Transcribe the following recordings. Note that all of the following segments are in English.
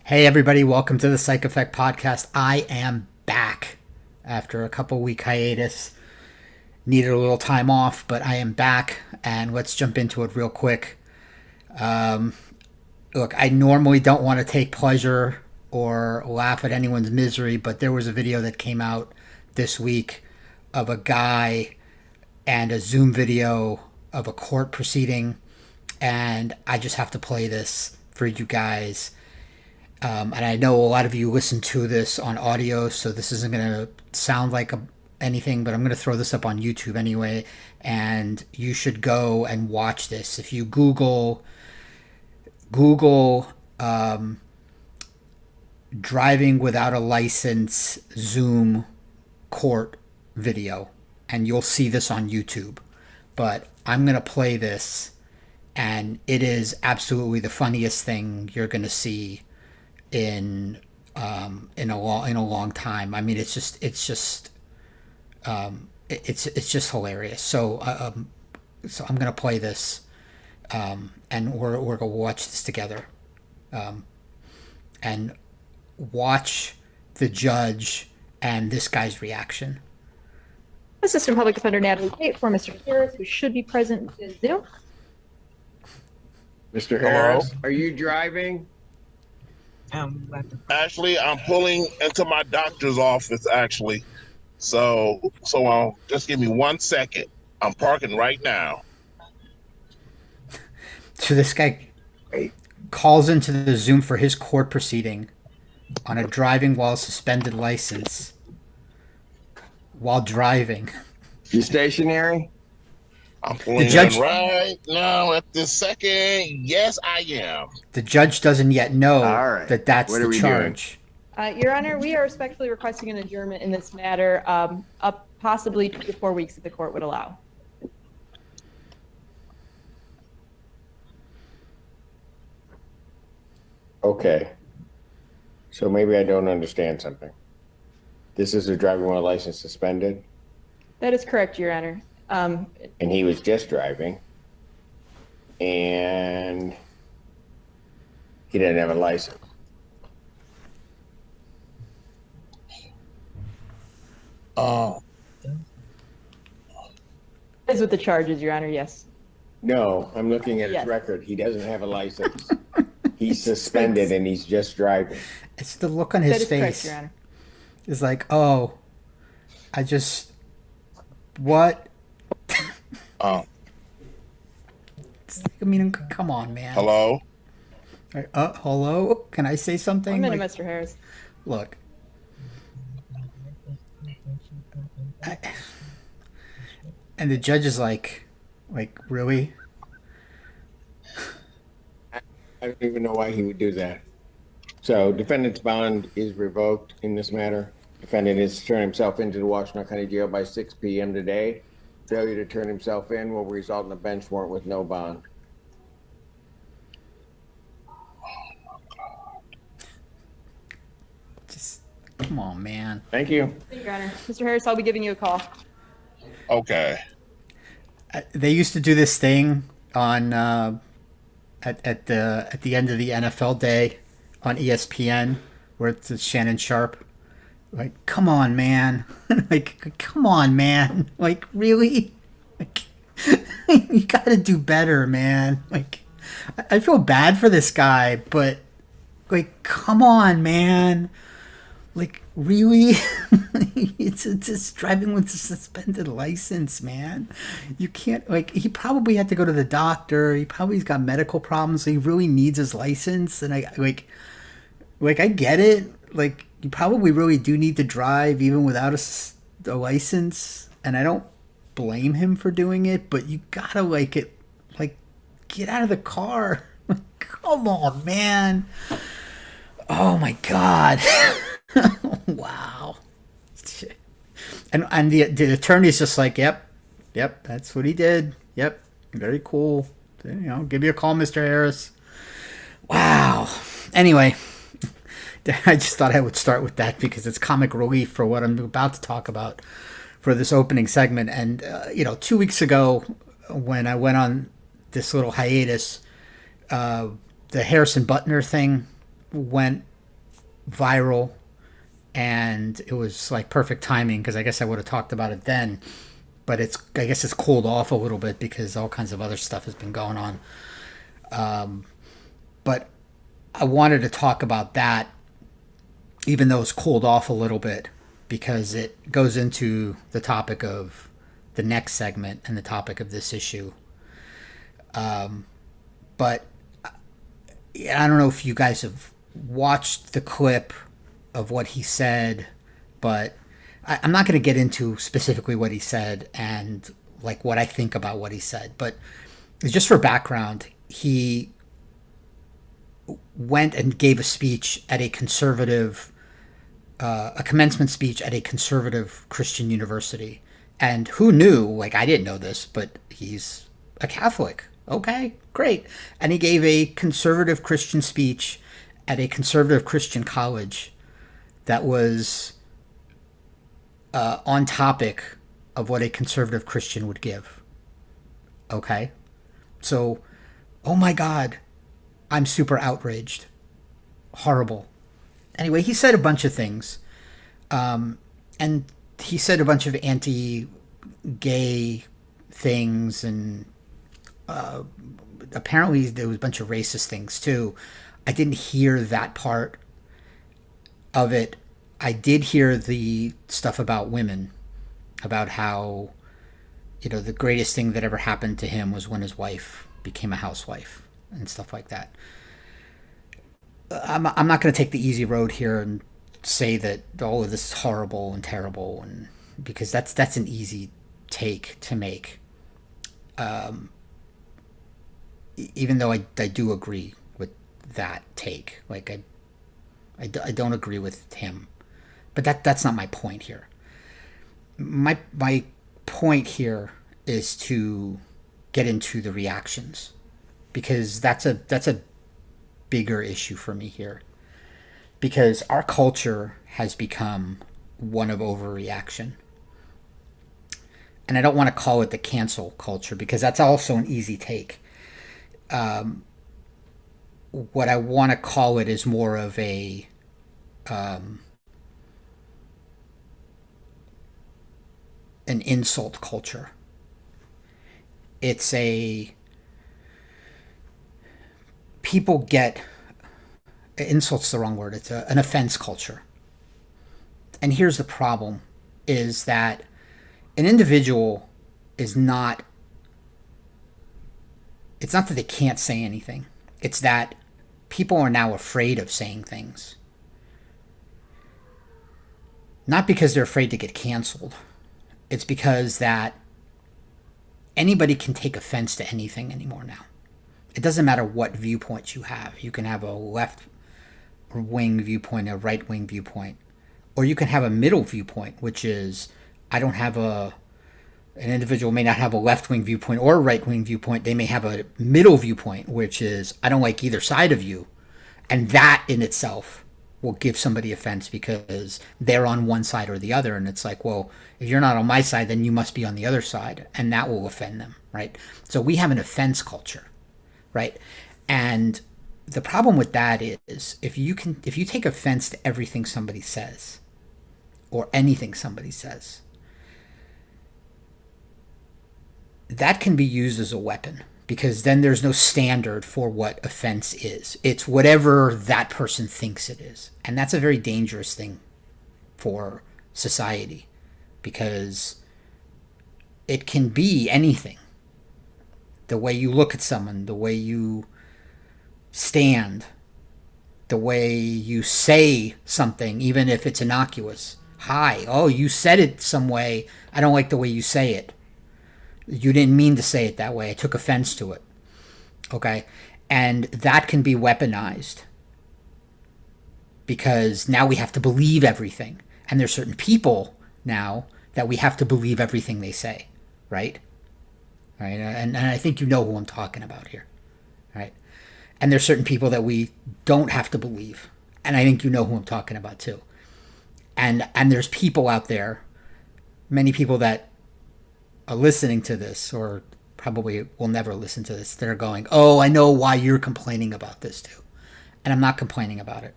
Hey everybody, welcome to the Psych Effect podcast. I am back after a couple week hiatus. Needed a little time off, but I am back and let's jump into it real quick. Look, I normally don't want to take pleasure or laugh at anyone's misery, but there was a video that came out this week of a guy and a Zoom video of a court proceeding, and I just have to play this for you guys. And I know a lot of you listen to this on audio, so this isn't going to sound like anything, but I'm going to throw this up on YouTube anyway, and you should go and watch this. If you Google driving without a license Zoom court video, and you'll see this on YouTube. But I'm going to play this, and it is absolutely the funniest thing you're going to see in a long time. I mean, it's just hilarious. So I'm gonna play this, and we're gonna watch this together, and watch the judge and this guy's reaction. Assistant Public Defender Natalie Tate for Mr. Harris, who should be present in Zoom. Mr. Harris, are you driving? Actually, I'm pulling into my doctor's office, actually. So just give me 1 second. I'm parking right now. So this guy calls into the Zoom for his court proceeding on a driving while suspended license while driving. You stationary? I'm pulling in right now at this second. Yes, I am. The judge doesn't yet know that's what the charge. Your Honor, we are respectfully requesting an adjournment in this matter, up possibly 2 to 4 weeks if the court would allow. Okay. So maybe I don't understand something. This is a driving while license suspended? That is correct, Your Honor. And he was just driving. And he didn't have a license. That is what the charge is, Your Honor, yes. No, I'm looking at his record. He doesn't have a license. He's suspended and he's just driving. It's the look on his face. Correct, Your Honor. It's like, oh, what? Oh. I mean, come on, man. Hello? Hello? Can I say something? 1 minute, Mr. Harris. Look. And the judge is like, really? I don't even know why he would do that. So defendant's bond is revoked in this matter. Defendant is to turn himself into the Washington County Jail by 6 p.m. today. Failure to turn himself in will result in a bench warrant with no bond. Just, come on, man. Thank you. Thank you, Your Honor. Mr. Harris, I'll be giving you a call. Okay. They used to do this thing on at the end of the NFL day on ESPN where it's Shannon Sharp. Like, come on, man. Come on, man. Like, really? Like, you gotta do better, man. Like, I feel bad for this guy, but, like, come on, man. Like, really? It's driving with a suspended license, man. You can't, like, he probably had to go to the doctor. He probably's got medical problems, so he really needs his license. And I get it. Like, you probably really do need to drive even without a license, and I don't blame him for doing it, but you gotta get out of the car. Come on, man. Oh my God. Wow. And the attorney's just like, yep, that's what he did. Yep, very cool. Give you a call, Mr. Harris. Wow. Anyway, I just thought I would start with that because it's comic relief for what I'm about to talk about for this opening segment. And, 2 weeks ago when I went on this little hiatus, the Harrison Butner thing went viral, and it was like perfect timing because I guess I would have talked about it then. But I guess it's cooled off a little bit because all kinds of other stuff has been going on. But I wanted to talk about that, even though it's cooled off a little bit, because it goes into the topic of the next segment and the topic of this issue. But I don't know if you guys have watched the clip of what he said, but I'm not going to get into specifically what he said and like what I think about what he said. But just for background, he went and gave a speech at a commencement speech at a conservative Christian university. And who knew? Like, I didn't know this, but he's a Catholic. Okay, great. And he gave a conservative Christian speech at a conservative Christian college that was on topic of what a conservative Christian would give. Okay? So, oh my God, I'm super outraged. Horrible. Anyway, he said a bunch of things. And he said a bunch of anti-gay things, and apparently there was a bunch of racist things too. I didn't hear that part of it. I did hear the stuff about women, about how, the greatest thing that ever happened to him was when his wife became a housewife and stuff like that. I'm not going to take the easy road here and say that all of this is horrible and terrible, and because that's an easy take to make. Even though I do agree with that take, like I don't agree with him, but that's not my point here. My point here is to get into the reactions, because that's a bigger issue for me here, because our culture has become one of overreaction. And I don't want to call it the cancel culture, because that's also an easy take. What I want to call it is more of an insult culture. It's people get, insult's the wrong word, it's an offense culture. And here's the problem, is that an individual is not, it's not that they can't say anything. It's that people are now afraid of saying things. Not because they're afraid to get canceled. It's because that anybody can take offense to anything anymore now. It doesn't matter what viewpoint you have. You can have a left-wing viewpoint, a right-wing viewpoint. Or you can have a middle viewpoint, which is, an individual may not have a left-wing viewpoint or a right-wing viewpoint. They may have a middle viewpoint, which is, I don't like either side of you. And that in itself will give somebody offense because they're on one side or the other. And it's like, well, if you're not on my side, then you must be on the other side. And that will offend them, right? So we have an offense culture, right? And the problem with that is if you take offense to everything somebody says or anything somebody says, that can be used as a weapon, because then there's no standard for what offense is. It's whatever that person thinks it is. And that's a very dangerous thing for society, because it can be anything. The way you look at someone, the way you stand, the way you say something, even if it's innocuous. Hi, oh, you said it some way. I don't like the way you say it. You didn't mean to say it that way. I took offense to it. Okay? And that can be weaponized, because now we have to believe everything. And there's certain people now that we have to believe everything they say. Right? Right? And I think you know who I'm talking about here. Right? And there's certain people that we don't have to believe. And I think you know who I'm talking about too. And there's people out there, many people that are listening to this, or probably will never listen to this, they're going, oh, I know why you're complaining about this too. And I'm not complaining about it.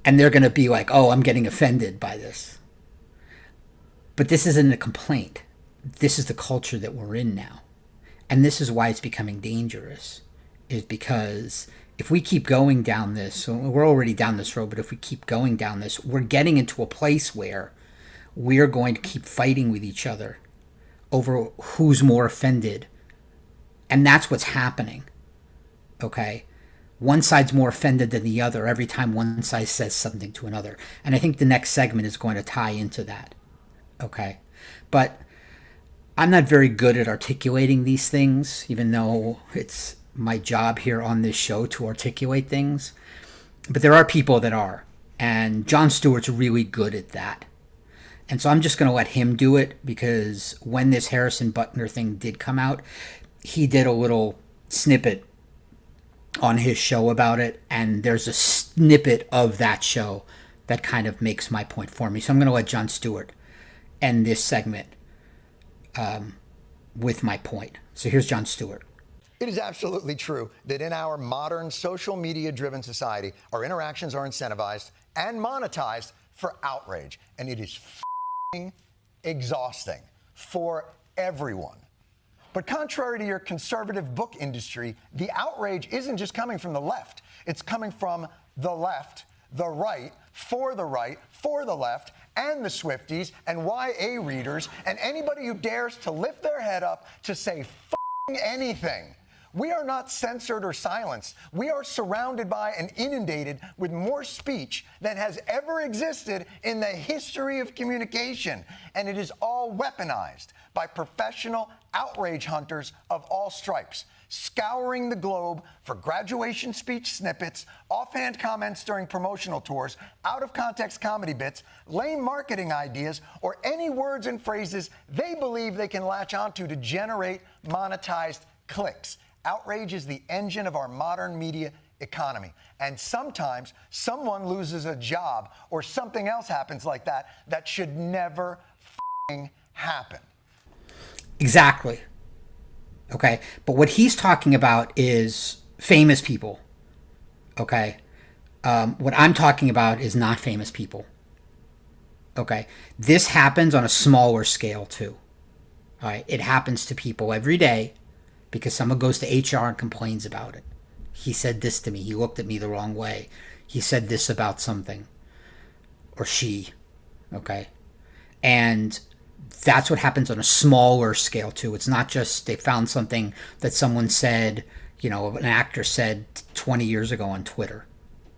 And they're going to be like, oh, I'm getting offended by this. But this isn't a complaint. This is the culture that we're in now. And this is why it's becoming dangerous, is because if we keep going down this, so we're already down this road, but if we keep going down this, we're getting into a place where we're going to keep fighting with each other over who's more offended. And that's what's happening. Okay? One side's more offended than the other every time one side says something to another. And I think the next segment is going to tie into that. Okay? But I'm not very good at articulating these things, even though it's my job here on this show to articulate things. But there are people that are. And Jon Stewart's really good at that. And so I'm just going to let him do it, because when this Harrison Butler thing did come out, he did a little snippet on his show about it. And there's a snippet of that show that kind of makes my point for me. So I'm going to let Jon Stewart end this segment with my point. So here's Jon Stewart. It is absolutely true that in our modern social media-driven society, our interactions are incentivized and monetized for outrage. And it is f***ing exhausting for everyone. But contrary to your conservative book industry, the outrage isn't just coming from the left. It's coming from the left, the right, for the left, and the Swifties and YA readers, and anybody who dares to lift their head up to say f***ing anything. We are not censored or silenced. We are surrounded by and inundated with more speech than has ever existed in the history of communication. And it is all weaponized by professional outrage hunters of all stripes, scouring the globe for graduation speech snippets, offhand comments during promotional tours, out-of-context comedy bits, lame marketing ideas, or any words and phrases they believe they can latch onto to generate monetized clicks. Outrage is the engine of our modern media economy. And sometimes someone loses a job or something else happens like that that should never f***ing happen. Exactly. Okay. But what he's talking about is famous people. Okay. What I'm talking about is not famous people. Okay. This happens on a smaller scale too. All right. It happens to people every day because someone goes to HR and complains about it. He said this to me. He looked at me the wrong way. He said this about something. Or she. Okay. And that's what happens on a smaller scale too. It's not just they found something that someone said, you know, an actor said 20 years ago on Twitter,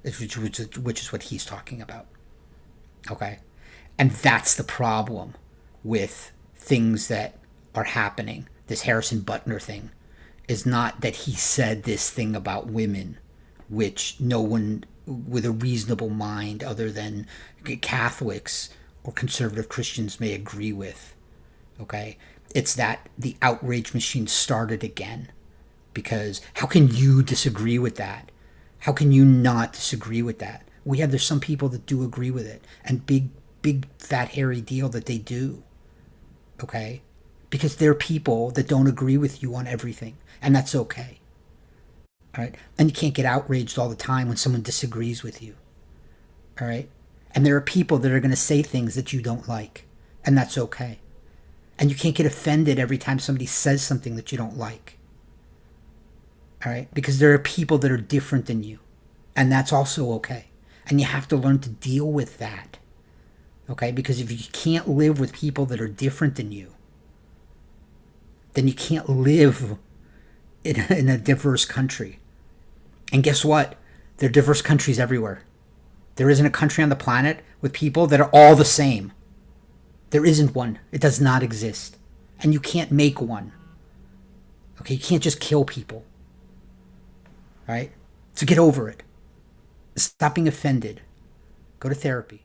which is what he's talking about. Okay. And that's the problem with things that are happening. This Harrison Butler thing is not that he said this thing about women, which no one with a reasonable mind other than Catholics or conservative Christians may agree with. Okay? It's that the outrage machine started again. Because how can you disagree with that? How can you not disagree with that? There's some people that do agree with it. And big, fat, hairy deal that they do. Okay? Because they're people that don't agree with you on everything. And that's okay. All right? And you can't get outraged all the time when someone disagrees with you. All right? And there are people that are going to say things that you don't like. And that's okay. And you can't get offended every time somebody says something that you don't like. All right? Because there are people that are different than you. And that's also okay. And you have to learn to deal with that. Okay? Because if you can't live with people that are different than you, then you can't live in a diverse country. And guess what? There are diverse countries everywhere. There isn't a country on the planet with people that are all the same. There isn't one. It does not exist. And you can't make one. Okay? You can't just kill people. All right? So get over it. Stop being offended. Go to therapy.